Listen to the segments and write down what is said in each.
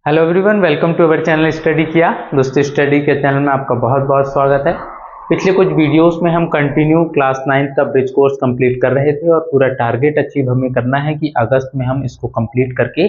Hello everyone, welcome to our channel study किया। दोस्तों, study के चैनल में आपका बहुत बहुत स्वागत है। पिछले कुछ वीडियोस में हम कंटिन्यू क्लास 9 का ब्रिज कोर्स कंप्लीट कर रहे थे और पूरा टारगेट अचीव हमें करना है कि अगस्त में हम इसको कंप्लीट करके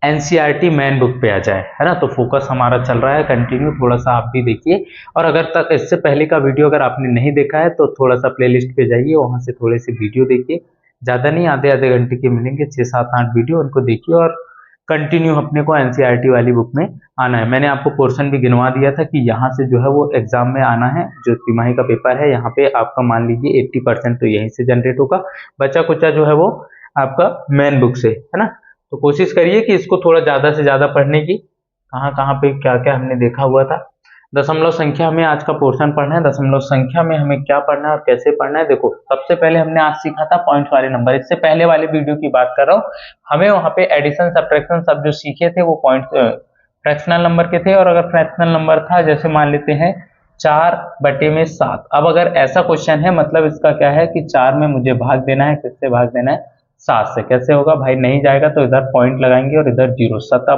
एनसीईआरटी मैन बुक पे आ जाए, है ना। तो फोकस हमारा चल रहा है कंटिन्यू, थोड़ा सा आप भी देखिए। और अगर तक इससे पहले का वीडियो अगर आपने नहीं देखा है तो थोड़ा सा प्लेलिस्ट पे जाइए, वहाँ से थोड़े से वीडियो देखिए। ज़्यादा नहीं, आधे आधे घंटे के मिलेंगे, 6 7 8 वीडियो, उनको देखिए और कंटिन्यू अपने को एनसीईआरटी वाली बुक में आना है। मैंने आपको पोर्शन भी गिनवा दिया था कि यहाँ से जो है वो एग्जाम में आना है। जो तिमाही का पेपर है यहाँ पे आपका मान लीजिए 80% तो यहीं से जनरेट होगा, बचा कुचा जो है वो आपका मैन बुक से, है ना। तो कोशिश करिए कि इसको थोड़ा ज़्यादा से ज़्यादा पढ़ने की। कहाँ कहाँ पे क्या क्या हमने देखा हुआ था। दशमलव संख्या में आज का पोर्शन पढ़ना है। दशमलव संख्या में हमें क्या पढ़ना है और कैसे पढ़ना है, देखो सबसे पहले हमने आज सीखा था पॉइंट वाले नंबर। इससे पहले वाले वीडियो की बात कर रहा हूँ। हमें वहाँ पे एडिशन सब्ट्रैक्शन सब जो सीखे थे वो पॉइंट फ्रैक्शनल नंबर के थे। और अगर फ्रैक्शनल नंबर था, जैसे मान लेते हैं 4/7। अब अगर ऐसा क्वेश्चन है, मतलब इसका क्या है कि 4 में मुझे भाग देना है, किससे भाग देना है? 7 से। कैसे होगा भाई? नहीं जाएगा तो इधर पॉइंट लगाएंगे और इधर 0। 7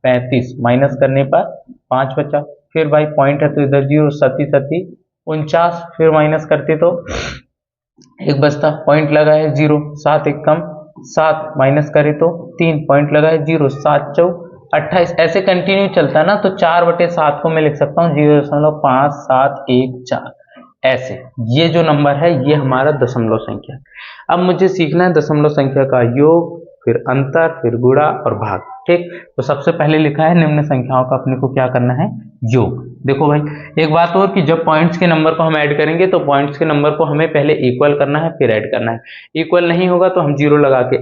35 माइनस करने पर 5 बचा। फिर भाई पॉइंट है तो इधर 0, 7 7 49, फिर माइनस करते तो 1 बचता, पॉइंट लगा है 0। 7 1 कम 7, माइनस करे तो 3, पॉइंट लगा है 0। 7 4 28, ऐसे कंटिन्यू चलता है ना। तो 4/7 को मैं लिख सकता हूँ 0.5714। ऐसे ये जो नंबर है ये हमारा दशमलव संख्या। अब मुझे सीखना है दशमलव संख्या का योग, फिर अंतर, फिर गुणा और भाग। ठीक, तो सबसे पहले लिखा है निम्न संख्याओं का अपने को क्या करना है? योग। देखो भाई, एक बात और कि जब पॉइंट्स के नंबर को हम ऐड करेंगे तो पॉइंट्स के नंबर को हमें पहले इक्वल करना है, फिर ऐड करना है। इक्वल नहीं होगा तो हम 0 लगा के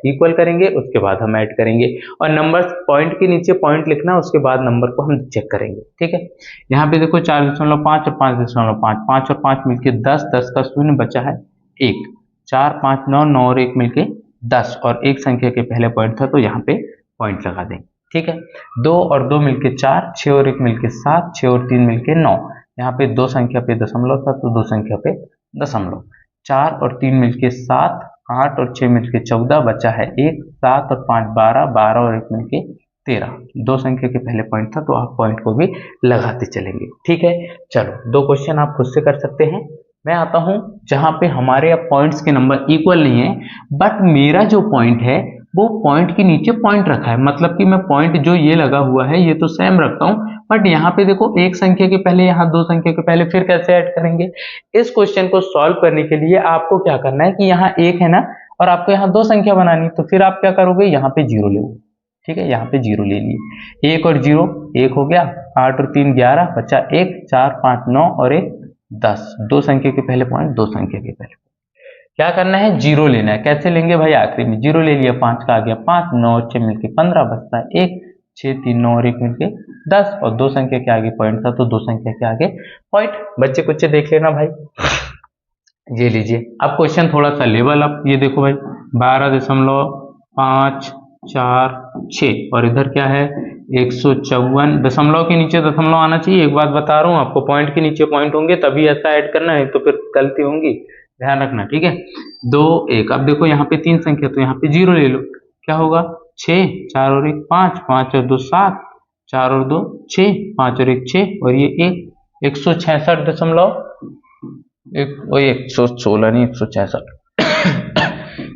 इक्वल करेंगे, उसके बाद हम ऐड करेंगे। और नंबर पॉइंट के नीचे पॉइंट लिखना, उसके बाद नंबर को हम चेक करेंगे। ठीक है, यहाँ पे देखो 4.5 और 5.5, 5 और 5 मिलके 10, 10 का शून्य बचा है 1। 4 5 9, 9 और 1 मिलके 10, और एक संख्या के पहले पॉइंट था तो यहाँ पे पॉइंट लगा देंगे। ठीक है, 2 और 2 मिलके 4, 6 और 1 मिलके 7, 6 और 3 मिलके 9। यहाँ पे 2 संख्या पे दशमलव था तो 2 संख्या पे दशमलव। 4 और 3 मिलके 7, 8 और 6 मिलके 14, बचा है 1। 7 और 5 12, 12 और 1 मिलके 13। 2 संख्या के पहले पॉइंट था तो आप पॉइंट को भी लगाते चलेंगे। ठीक है, चलो 2 क्वेश्चन आप खुद से कर सकते हैं। मैं आता हूं जहां पे हमारे अब पॉइंट्स के नंबर इक्वल नहीं है, बट मेरा जो पॉइंट है वो पॉइंट के नीचे पॉइंट रखा है। मतलब कि मैं पॉइंट जो ये लगा हुआ है ये तो सेम रखता हूं, बट यहाँ पे देखो एक संख्या के पहले, यहाँ 2 संख्या के पहले, फिर कैसे ऐड करेंगे? इस क्वेश्चन को सॉल्व करने के लिए आपको क्या करना है कि यहाँ 1 है ना, और आपको यहाँ 2 संख्या बनानी, तो फिर आप क्या करोगे? यहाँ पे 0 ले। ठीक है, यहाँ पे 0 ले लिए। 1 और 0 1 हो गया, 8 और 3 11, बचा 1। 4 5 9 और 1 10। 2 संख्या के पहले पॉइंट, 2 संख्या के पहले क्या करना है? 0 लेना है। कैसे लेंगे भाई? आखिरी में 0 ले लिया, 5 का आ गया 5, 9 और 6 मिलके 15, बचता है 1। 6 3 9 और 1 मिलके 10, और 2 संख्या के आगे पॉइंट था तो 2 संख्या के आगे पॉइंट। बच्चे कुछ देख लेना भाई। ये लीजिए, अब क्वेश्चन थोड़ा सा लेवल अप। ये देखो भाई 12.546, और इधर क्या है 154। दशमलव के नीचे दशमलव आना चाहिए। एक बात बता रहा हूँ आपको, पॉइंट के नीचे पॉइंट होंगे तभी ऐसा ऐड करना है, तो फिर गलती होंगी, ध्यान रखना। ठीक है, 2 1। अब देखो यहाँ पे 3 संख्या तो यहाँ पे 0 ले लो, क्या होगा? 6, 4 और 1 5, 5 और 2 7, 4 और 2 6, 5 और 1 6, और ये 1। 166 दशमलव 116 नहीं, 166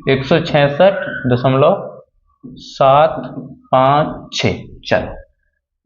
166.756। चलो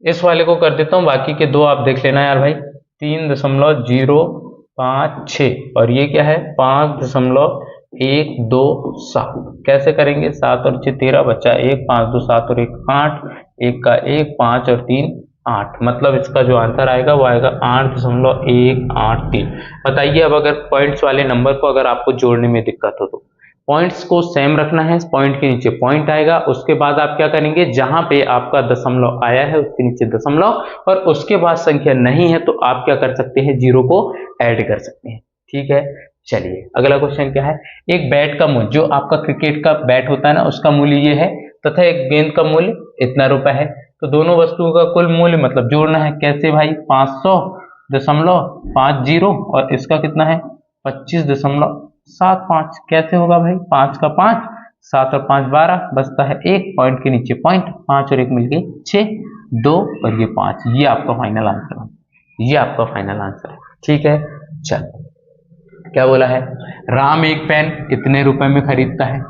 इस वाले को कर देता हूँ, बाकी के 2 आप देख लेना यार भाई। 3.056, और ये क्या है 5.127। कैसे करेंगे? 7 और 6 13, बचा 1। 5 2 7 और 1 8, 1 का 1, 5 और 3 8। मतलब इसका जो आंसर आएगा वो आएगा 8.183। बताइए, अब अगर पॉइंट्स वाले नंबर को अगर आपको जोड़ने में दिक्कत हो तो पॉइंट्स को सेम रखना है। पॉइंट के नीचे पॉइंट आएगा, उसके बाद आप क्या करेंगे? जहां पे आपका दशमलव आया है उसके नीचे दशमलव, और उसके बाद संख्या नहीं है तो आप क्या कर सकते हैं? 0 को ऐड कर सकते हैं। ठीक है, चलिए अगला क्वेश्चन क्या है? एक बैट का मूल्य, जो आपका क्रिकेट का बैट होता है ना, उसका मूल्य ये है, तथा एक गेंद का मूल्य इतना रुपए है। तो दोनों वस्तुओं का कुल मूल्य मतलब जोड़ना है। कैसे भाई? 500.50, और इसका कितना है 25.75। कैसे होगा भाई? 5 का 5 7 और 5 12, बचता है 1, पॉइंट के नीचे पॉइंट, 5 और 1 मिलके 6, 2 और ये 5। ये आपका फाइनल आंसर है, ये आपका फाइनल आंसर है। ठीक है, चलो क्या बोला है, राम एक पेन कितने रुपए में खरीदता है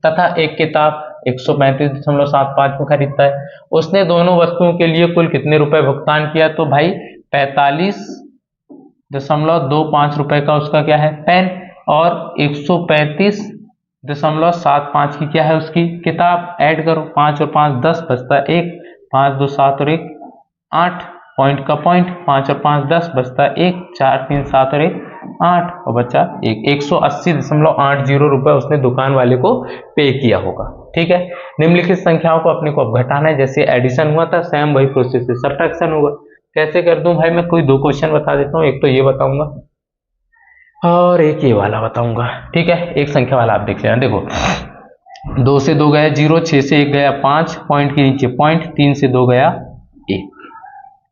तथा एक किताब 135.75 में खरीदता है। उसने दोनों वस्तुओं के लिए कुल कितने रुपए भुगतान किया? तो भाई 45.25 रुपए का उसका क्या है, पेन, और 135.75 की क्या है उसकी किताब। ऐड करो, 5 और 5 10, बचता है 1, 5 2 7 और 1 8, पॉइंट का पॉइंट, 5 और 5 10, बचता है 1, 4 3 7 और 1 8 और बचा 1। 180.80 रुपए उसने दुकान वाले को पे किया होगा। ठीक है, निम्नलिखित संख्याओं को अपने को अब घटाना है। जैसे एडिशन हुआ था सेम वही प्रोसेस से सब्ट्रैक्शन होगा। कैसे कर दूं भाई, मैं कोई 2 क्वेश्चन बता देता हूँ, एक तो ये बताऊंगा और एक ये वाला बताऊंगा। ठीक है, एक संख्या वाला आप देख लेना। देखो 2 से 2 गया 0, 6 से 1 गया 5, पॉइंट के नीचे पॉइंट, 3 से 2 गया 1।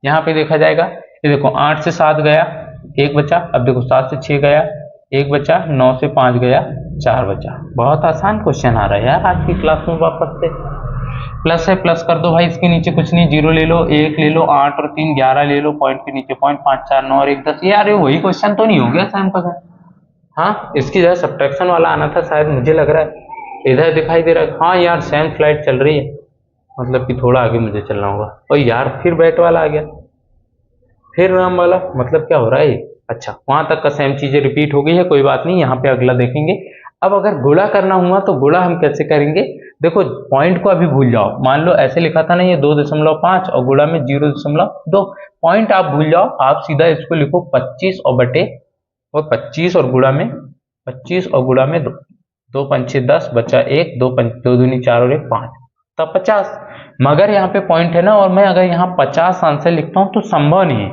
यहाँ पे देखा जाएगा, ये देखो 8 से 7 गया 1 बचा, अब देखो 7 से 6 गया 1 बचा, 9 से 5 गया 4 बचा। बहुत आसान क्वेश्चन आ रहा है यार आज की क्लास में। वापस से प्लस है, प्लस कर दो भाई, इसके नीचे कुछ नहीं, 0 ले लो, 1 ले लो, 8 और 3 11 ले लो, पॉइंट के नीचे पॉइंट, 5 4 9 और 1 10। यार ये वही क्वेश्चन तो नहीं हो गया सेम का सेम? हाँ, इसकी जगह सब्ट्रैक्शन वाला आना था शायद, मुझे लग रहा है इधर दिखाई दे रहा है। हाँ यार सेम फ्लाइट चल रही है, मतलब कि थोड़ा आगे मुझे चलना होगा। और यार फिर बैट वाला आ गया, फिर राम वाला, मतलब क्या हो रहा है? अच्छा, वहां तक का सेम चीजें रिपीट हो गई है, कोई बात नहीं, यहाँ पे अगला देखेंगे। अब अगर गुणा करना हुआ तो गुणा हम कैसे करेंगे? देखो पॉइंट को अभी भूल जाओ, मान लो ऐसे लिखा था ना ये 2.5 और गुणा में 0.2, पॉइंट आप भूल जाओ, आप सीधा इसको लिखो 25 और बटे, और 25 और गुणा में 25 और गुणा में 2, 2 पंचे 10, बचा 1, 2 दूनी 4 और 1 5, तब 50। मगर यहाँ पे पॉइंट है ना, और मैं अगर यहाँ 50 आंसर लिखता हूँ तो संभव नहीं है।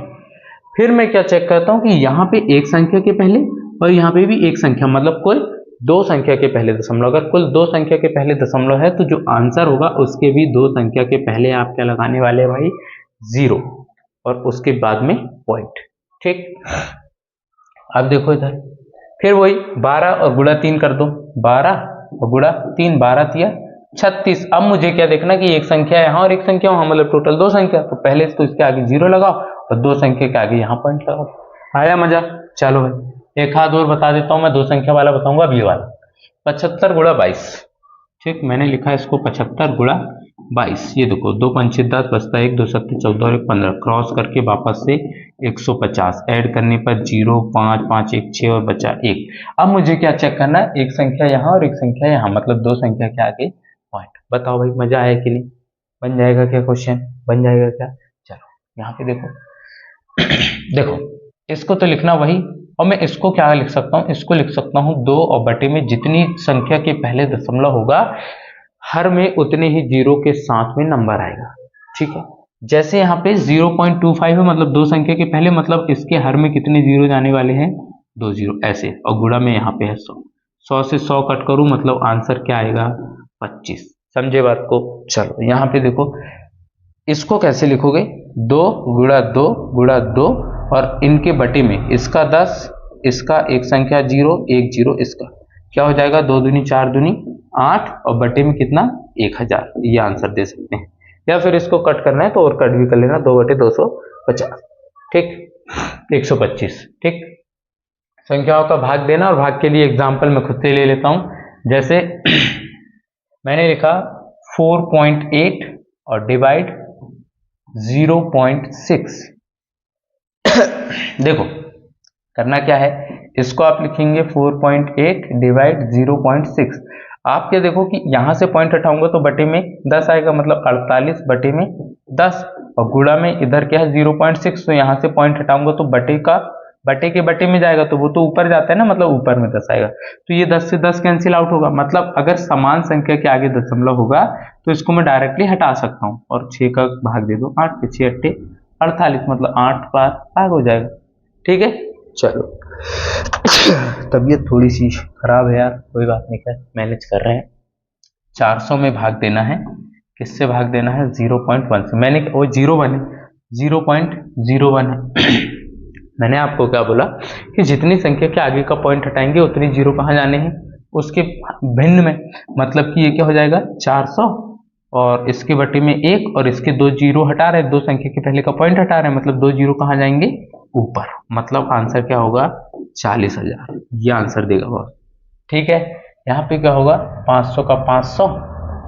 फिर मैं क्या चेक करता हूँ कि यहाँ पे एक संख्या के पहले और यहाँ पे भी एक संख्या, मतलब कुल 2 संख्या के पहले दशमलव। अगर कुल 2 संख्या के पहले दशमलव है तो जो आंसर होगा उसके भी 2 संख्या के पहले आप क्या लगाने वाले हैं भाई, 0, और उसके बाद में पॉइंट। ठीक, अब देखो इधर फिर वही 12 और गुणा 3 कर दो, 12 और गुणा 3, 12 तिया 36। अब मुझे क्या देखना कि एक संख्या यहाँ और एक संख्या वहां, मतलब टोटल 2 संख्या, तो पहले तो इसके आगे 0 लगाओ और 2 संख्या के आगे यहाँ पॉइंट लगाओ। आया मजा? चलो भाई एक हाथ और बता देता हूँ मैं, 2 संख्या वाला बताऊंगा अब ये वाला, 75 गुणा 22। ठीक, मैंने लिखा है इसको 75 गुणा 22। ये देखो 2 पंचे 10, बचता 1, 2 सत्ते 14 और 1 15, क्रॉस करके वापस से 150, ऐड करने पर 0 5 5 1 6 और बचा 1। अब मुझे क्या चेक करना है, एक संख्या यहाँ और एक संख्या यहाँ, मतलब 2 संख्या के आगे पॉइंट। बताओ भाई मजा आया कि नहीं? बन जाएगा क्या क्वेश्चन? बन जाएगा क्या? चलो यहाँ पे देखो देखो इसको तो लिखना वही, और मैं इसको क्या लिख सकता हूँ, इसको लिख सकता हूँ 2 और बटे में जितनी संख्या के पहले दशमलव होगा हर में उतने ही 0 के साथ में नंबर आएगा। ठीक है, जैसे यहाँ पे 0.25 है, मतलब 2 संख्या के पहले, मतलब इसके हर में कितने 0 जाने वाले हैं, 2 0 ऐसे, और गुणा में यहाँ पे है 100, 100 से 100 कट करूं, मतलब आंसर क्या आएगा, 25। समझे बात को? चलो यहाँ पे देखो इसको कैसे लिखोगे, 2 गुणा 2 गुणा 2, और इनके बटे में इसका 10, इसका एक संख्या 0 1 0, इसका क्या हो जाएगा, 2 दूनी 4 दूनी 8, और बटे में कितना, 1000। ये आंसर दे सकते हैं, या फिर इसको कट करना है तो और कट भी कर लेना, 2 बटे 250। ठीक, 125। ठीक, संख्याओं का भाग देना, और भाग के लिए एग्जाम्पल मैं खुद से ले लेता हूं। जैसे मैंने लिखा 4.8 और डिवाइड 0.6। देखो करना क्या है, इसको आप लिखेंगे 4.8 डिवाइड 0.6। आप क्या देखो कि यहां से पॉइंट हटाऊंगा तो बटे में 10 आएगा, मतलब 48 बटे में 10, और गुणा में इधर क्या है 0.6, तो यहां से पॉइंट हटाऊंगा तो बटे के बटे में जाएगा, तो वो तो ऊपर जाता है ना, मतलब ऊपर में 10 आएगा, तो ये 10 से 10 कैंसिल आउट होगा। मतलब अगर समान संख्या के आगे दशमलव होगा तो इसको मैं डायरेक्टली हटा सकता हूँ, और 6 का भाग दे दो, 8 के 6 8 48, मतलब 8 बार भाग हो जाएगा। ठीक है, चलो तबीयत थोड़ी सी खराब है यार, कोई बात नहीं, कर मैनेज कर रहे हैं। 400 में भाग देना है, किससे भाग देना है, 0.1 से। मैंने वो 0.1 है, 0.01 है। मैंने आपको क्या बोला कि जितनी संख्या के आगे का पॉइंट हटाएंगे उतनी 0 कहाँ जाने हैं, उसके भिन्न में, मतलब कि ये क्या हो जाएगा 400 और इसके बटे में 1 और इसके 2 जीरो हटा रहे, 2 संख्या के पहले का पॉइंट हटा रहे, मतलब 2 जीरो कहाँ जाएंगे ऊपर, मतलब आंसर क्या होगा 40,000, ये आंसर देगा बॉस। ठीक है, यहाँ पे क्या होगा 500 का 500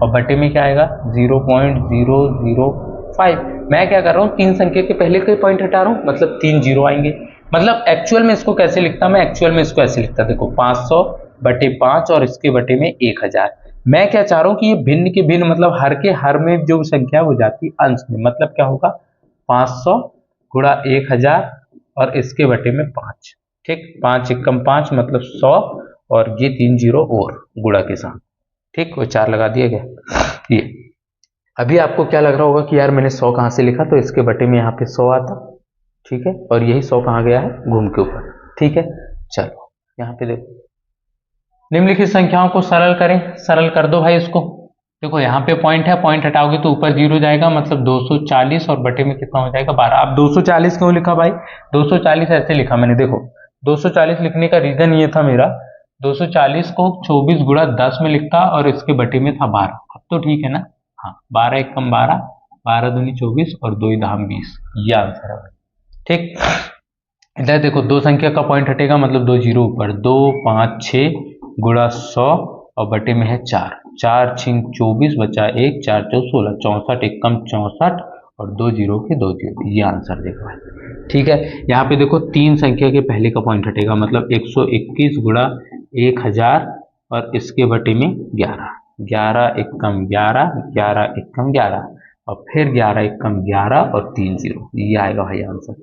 और बटे में क्या आएगा 0.005। मैं क्या कर रहा हूँ 3 संख्या के पहले के पॉइंट हटा रहा हूँ, मतलब 3 जीरो आएंगे। मतलब एक्चुअल में इसको कैसे लिखता, मैं एक्चुअल में इसको ऐसे लिखता, देखो 500 बटे 5 और इसके बटे में 1000। मैं क्या चाह रहा हूँ कि ये भिन्न के भिन्न, मतलब हर के हर में जो संख्या हो जाती अंश में, मतलब क्या होगा 500 गुणा 1000 और इसके बटे में 5। ठीक, 5 एकम 5 मतलब 100 और ये 3 जीरो और गुणा के साथ। ठीक, वो 4 लगा दिया गया। ये अभी आपको क्या लग रहा होगा कि यार मैंने 100 कहाँ से लिखा, तो इसके बटे में यहाँ पे 100 आता। ठीक है, और यही 100 कहाँ गया है घूम के ऊपर। ठीक है, चलो यहाँ पे देखो निम्नलिखित संख्याओं को सरल करें, सरल कर दो भाई इसको। देखो यहाँ पे पॉइंट है, पॉइंट हटाओगे तो ऊपर जीरो जाएगा, मतलब 240 और बटे में कितना हो जाएगा 12। अब 240 क्यों लिखा भाई, 240 ऐसे लिखा मैंने, देखो 240 लिखने का रीजन ये था मेरा, 240 को 24 गुणा 10 में लिखता और इसके बटे में था 12। अब तो ठीक है ना, हाँ 12 एकम 12, 12 दूनी 24 और 2 धाम 20, ये आंसर है भाई। ठीक, इधर देखो 2 संख्या का पॉइंट हटेगा, मतलब 2 जीरो ऊपर, 2 5 6 गुणा 100 और बटे में है 4, 4 छिंग 24 बचा 1, 4 चौ 16, 64 एकम 64 और 2 जीरो के 2 जीरो, ये आंसर देखो भाई। ठीक है, यहाँ पे देखो 3 संख्या के पहले का पॉइंट हटेगा, मतलब 121 गुणा 1000 और इसके बटे में 11, 11 एकम 11, 11 एकम 11 और फिर 11 एकम 11 और 3 जीरो, ये आएगा भाई आंसर।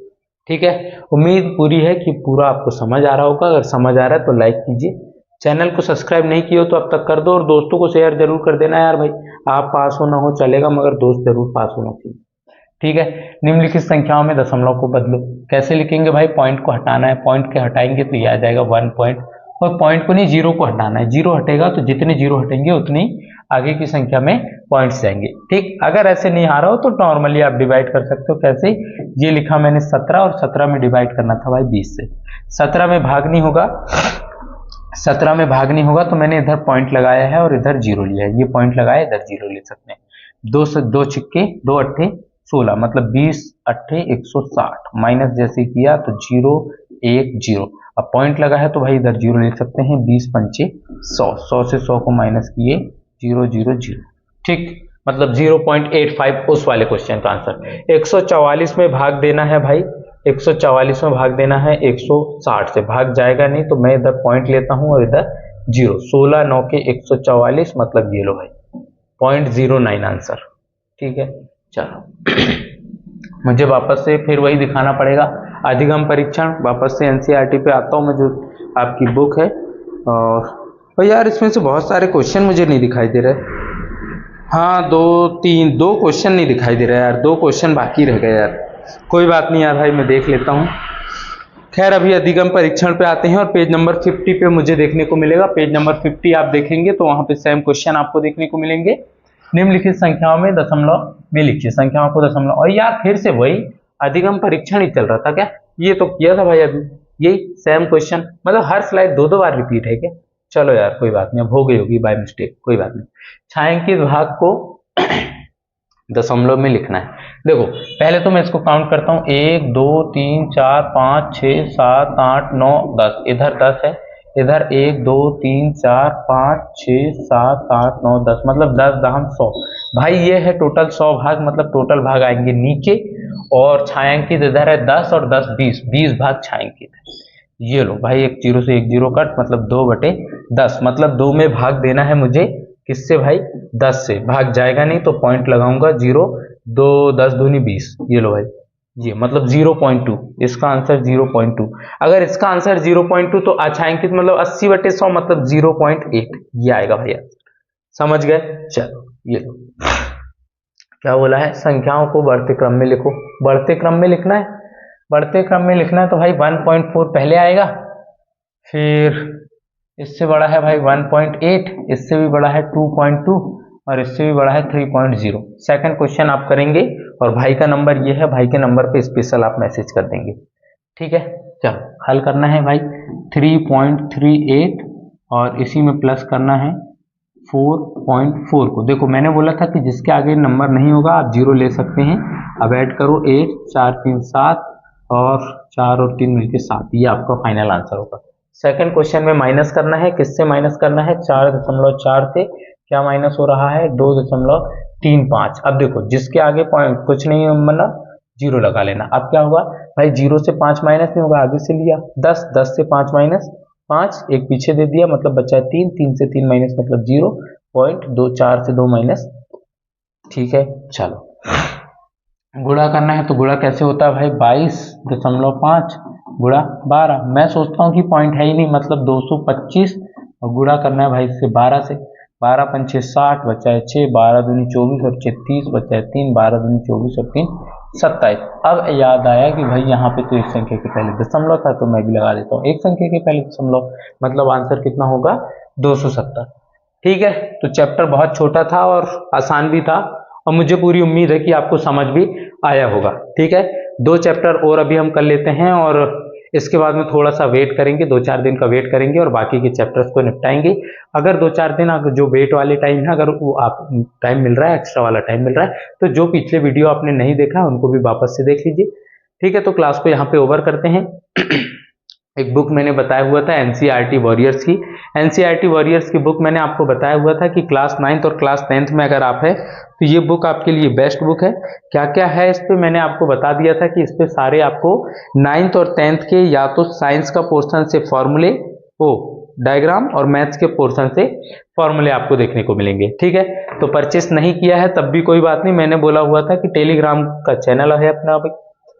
ठीक है, उम्मीद पूरी है कि पूरा आपको समझ आ रहा होगा। अगर समझ आ रहा है तो लाइक कीजिए, चैनल को सब्सक्राइब नहीं किया हो तो अब तक कर दो और दोस्तों को शेयर जरूर कर देना यार भाई। आप पास हो ना हो चलेगा, मगर दोस्त जरूर पास होना चाहिए। ठीक है, निम्नलिखित संख्याओं में दशमलव को बदलो। कैसे लिखेंगे भाई, पॉइंट को हटाना है, पॉइंट के हटाएंगे तो ये आ जाएगा 1 पॉइंट, और पॉइंट को नहीं जीरो को हटाना है, जीरो हटेगा तो जितने जीरो हटेंगे उतनी आगे की संख्या में पॉइंट्स जाएंगे। ठीक, अगर ऐसे नहीं आ रहा हो तो नॉर्मली आप डिवाइड कर सकते हो। कैसे, ये लिखा मैंने 17 और 17 में डिवाइड करना था भाई 20 से, 17 में भाग नहीं होगा, 17 में भाग नहीं होगा तो मैंने इधर पॉइंट लगाया है और इधर जीरो लिया है, ये पॉइंट लगाया इधर जीरो ले सकते हैं। 2 से 2 छिक्के 2 अट्ठे 16, मतलब 20 अट्ठे 160, माइनस जैसे किया तो 0 1 0, अब पॉइंट लगा है तो भाई इधर जीरो ले सकते हैं, 20 पंचे 100, 100 से 100 को माइनस किए 0 0 0। ठीक, मतलब 0.85 उस वाले क्वेश्चन का आंसर। 144 में भाग देना है भाई, 144 में भाग देना है, 160 से भाग जाएगा नहीं तो मैं इधर पॉइंट लेता हूं और इधर जीरो, 16 9 के 144, मतलब ये लो भाई 0.09 आंसर। ठीक है, चलो मुझे वापस से फिर वही दिखाना पड़ेगा, अधिगम परीक्षण। वापस से एनसीईआरटी पे आता हूं मैं, जो आपकी बुक है। और यार इसमें से बहुत सारे क्वेश्चन मुझे नहीं दिखाई दे रहे। हाँ 2 क्वेश्चन नहीं दिखाई दे रहा है यार, 2 क्वेश्चन बाकी रह गए यार। कोई बात नहीं यार भाई, मैं देख लेता हूँ। खैर अभी अधिगम परीक्षण पे आते हैं और पेज नंबर 50 पे मुझे देखने को मिलेगा। पेज नंबर 50 आप देखेंगे तो वहां पे सेम क्वेश्चन आपको देखने को मिलेंगे। निम्नलिखित संख्याओं में दशमलव में लिखिए, संख्याओं को दशमलव, और यार फिर से वही अधिगम परीक्षण ही चल रहा था क्या, ये तो किया था भाई अभी, यही सेम क्वेश्चन, मतलब हर स्लाइड 2 बार रिपीट है क्या। चलो यार कोई बात नहीं, अब हो गई होगी बाय मिस्टेक, कोई बात नहीं। छायांकित भाग को दशमलव में लिखना है। देखो पहले तो मैं इसको काउंट करता हूँ, 1 2 3 4 5 6 7 8 9 10, इधर 10 है, इधर 1 2 3 4 5 6 7 8 9 10, मतलब 10 दहम 100 भाई, ये है टोटल 100 भाग, मतलब टोटल भाग आएंगे नीचे, और छायांकित इधर है 10 और 10 20, 20 भाग छायांकित है। ये लो भाई, एक जीरो से एक जीरो कट, मतलब 2/10, मतलब 2 में भाग देना है मुझे, किससे भाई 10 से, भाग जाएगा नहीं तो पॉइंट लगाऊंगा 0, 2 10 दूनी 20, ये लो भाई, ये मतलब 0.2, इसका आंसर 0.2। अगर इसका आंसर 0.2 तो अछायांकित मतलब 80/100, मतलब 0.8, ये आएगा भैया, समझ गए। चलो ये लो, क्या बोला है, संख्याओं को बढ़ते क्रम में लिखो। बढ़ते क्रम में लिखना है, बढ़ते क्रम में लिखना है तो भाई 1.4 पहले आएगा, फिर इससे बड़ा है भाई 1.8, इससे भी बड़ा है 2.2 और इससे भी बड़ा है 3.0। सेकंड क्वेश्चन आप करेंगे और भाई का नंबर ये है, भाई के नंबर पे स्पेशल आप मैसेज कर देंगे। ठीक है, चलो हल करना है भाई। 3.38 और इसी में प्लस करना है 4.4 को। देखो मैंने बोला था कि जिसके आगे नंबर नहीं होगा आप जीरो ले सकते हैं। अब ऐड करो 8, 4, 3, 7 और 4 और 3 मिलके 7, ये आपका फाइनल आंसर होगा। सेकंड क्वेश्चन में माइनस करना है, किससे माइनस करना है? 4.4 से क्या माइनस हो रहा है? 2.35। अब देखो जिसके आगे पॉइंट कुछ नहीं है मतलब जीरो लगा लेना। अब क्या होगा भाई, 0 से 5 माइनस नहीं होगा, आगे से लिया 10, 10 से 5 माइनस 5, एक पीछे दे दिया मतलब बचा है 3, 3 से 3 माइनस मतलब 0.2, 4 से 2 माइनस। ठीक है, चलो गुणा करना है तो गुणा कैसे होता है भाई? 22.5 गुणा 12। मैं सोचता हूँ कि पॉइंट है ही नहीं मतलब 225, और गुणा करना है भाई इससे 12 से। 12 पंचे 60, बचा है 6, 12 दूनी 24 और 6 30, बचा है 3, 12 दूनी 24 और 3 27। अब याद आया कि भाई यहाँ पे तो एक संख्या के पहले दशमलव था, तो मैं भी लगा देता हूँ एक संख्या के पहले दशमलव, मतलब आंसर कितना होगा? 270। ठीक है, तो चैप्टर बहुत छोटा था और आसान भी था, और मुझे पूरी उम्मीद है कि आपको समझ भी आया होगा। ठीक है, 2 चैप्टर और अभी हम कर लेते हैं, और इसके बाद में थोड़ा सा वेट करेंगे, 2-4 दिन का वेट करेंगे और बाकी के चैप्टर्स को निपटाएंगे। अगर 2-4 दिन अगर जो वेट वाले टाइम है, अगर वो आप टाइम मिल रहा है, एक्स्ट्रा वाला टाइम मिल रहा है, तो जो पिछले वीडियो आपने नहीं देखा उनको भी वापस से देख लीजिए। ठीक है, तो क्लास को यहाँ पे ओवर करते हैं। एक बुक मैंने बताया हुआ था एनसीईआरटी वॉरियर्स की। एनसीईआरटी वॉरियर्स की बुक मैंने आपको बताया हुआ था कि क्लास 9th और क्लास 10th में अगर आप है तो ये बुक आपके लिए बेस्ट बुक है। क्या क्या है इस पे मैंने आपको बता दिया था कि इस पे सारे आपको 9th और 10th के या तो साइंस का पोर्शन से फॉर्मूले, डायग्राम, और मैथ्स के पोर्शन से फॉर्मूले आपको देखने को मिलेंगे। ठीक है, तो परचेस नहीं किया है तब भी कोई बात नहीं, मैंने बोला हुआ था कि टेलीग्राम का चैनल है अपना,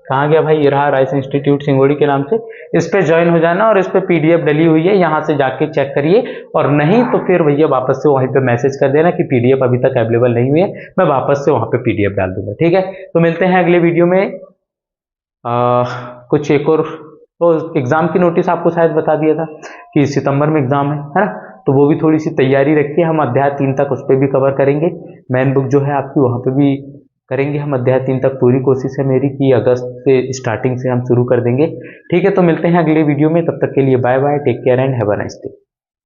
कहाँ गया भाई, ये रहा, राइस इंस्टीट्यूट सिंगोड़ी के नाम से, इस पे ज्वाइन हो जाना और इस पे पीडीएफ डली हुई है, यहाँ से जाके चेक करिए, और नहीं तो फिर भैया वापस से वहीं पे मैसेज कर देना कि पीडीएफ अभी तक अवेलेबल नहीं हुई है, मैं वापस से वहाँ पे पीडीएफ डाल दूंगा। ठीक है, तो मिलते हैं अगले वीडियो में। कुछ एक और, तो एग्जाम की नोटिस आपको शायद बता दिया था कि सितंबर में एग्जाम है ना, तो वो भी थोड़ी सी तैयारी रखिए। हम अध्याय 3 तक उस पर भी कवर करेंगे, मेन बुक जो है आपकी वहाँ पे भी करेंगे हम अध्याय 3 तक। पूरी कोशिश है मेरी कि अगस्त से स्टार्टिंग से हम शुरू कर देंगे। ठीक है, तो मिलते हैं अगले वीडियो में, तब तक के लिए bye bye, take care and have a nice day.